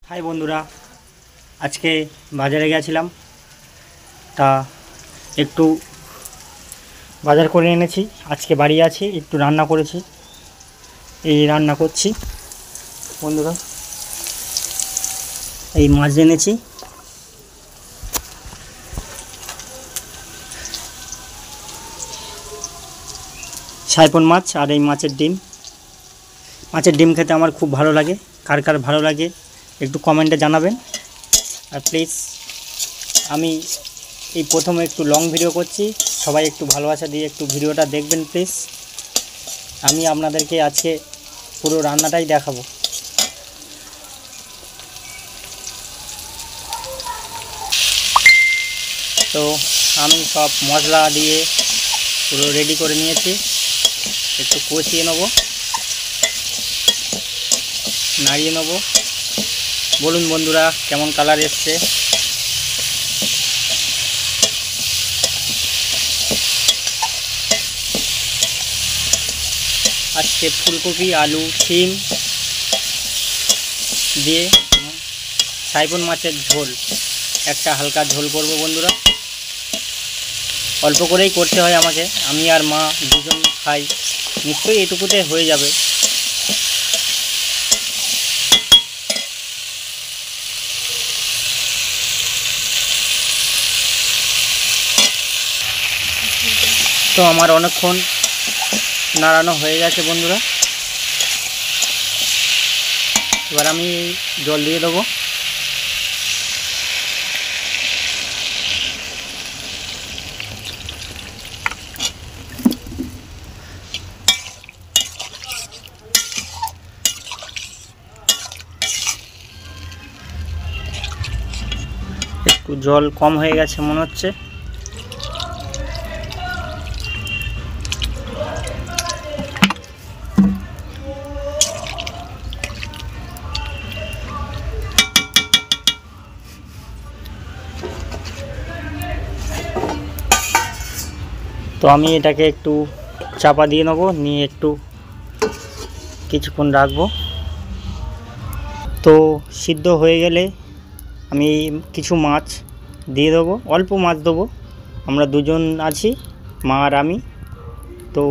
High বন্ধুরা, আজকে বাজারে গেছিলাম, তা একটু বাজার করে এনেছি। আজকে বাড়ি আছি, একটু রান্না করেছি, এই রান্না করছি বন্ধুরা। এই মাছ এনেছি, সাইপন মাছ, আর এই মাছের ডিম। মাছের ডিম খেতে আমার খুব ভালো লাগে। কার কার ভালো লাগে একটু কমেন্টে জানাবেন। আর প্লিজ, আমি এই প্রথমে একটু লং ভিডিও করছি, সবাই একটু ভালোবাসা দিয়ে একটু ভিডিওটা দেখবেন প্লিজ। আমি আপনাদেরকে আজকে পুরো রান্নাটাই দেখাবো। তো আমি সব মশলা দিয়ে পুরো রেডি করে নিয়েছি, একটু কষিয়ে নেব, নাড়িয়ে নেব। বলুন বন্ধুরা, কেমন কালার এসছে। আজকে ফুলকপি, আলু, শিম দিয়ে সাইপন মাছের ঝোল, একটা হালকা ঝোল করব বন্ধুরা। অল্প করেই করতে হয় আমাকে, আমি আর মা দুজন খাই, নিশ্চয়ই এটুকুতে হয়ে যাবে। তো আমার অনেকক্ষণ নাড়ানো হয়ে গেছে বন্ধুরা, এবার আমি জল দিয়ে দেবো। একটু জল কম হয়ে গেছে মনে হচ্ছে। তো আমি এটাকে একটু চাপা দিয়ে নেবো, নিয়ে একটু কিছুক্ষণ রাখবো। তো সিদ্ধ হয়ে গেলে আমি কিছু মাছ দিয়ে দেবো, অল্প মাছ দেবো। আমরা দুজন আছি, মা আর আমি, তো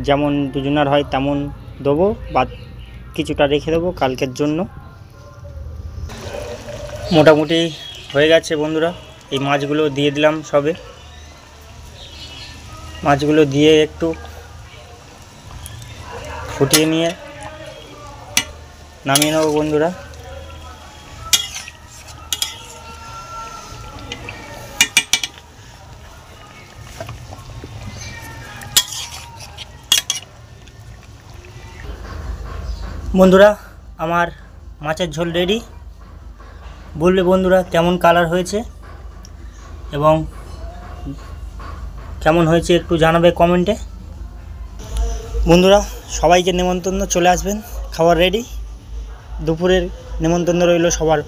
যেমন দুজনের হয় তেমন দেবো, বা কিছুটা রেখে দেবো কালকের জন্য। মোটামুটি হয়ে গেছে বন্ধুরা। এই মাছগুলো দিয়ে দিলাম সবে। মাছগুলো দিয়ে একটু ফুটিয়ে নিয়ে নামিয়ে নেবো বন্ধুরা। বন্ধুরা, আমার মাছের ঝোল রেডি। বলবে বন্ধুরা কেমন কালার হয়েছে এবং কেমন হয়েছে একটু জানাবে কমেন্টে। বন্ধুরা, সবাইকে নেমন্তন্ন, চলে আসবেন, খাবার রেডি। দুপুরের নেমন্তন্ন রইল সবার।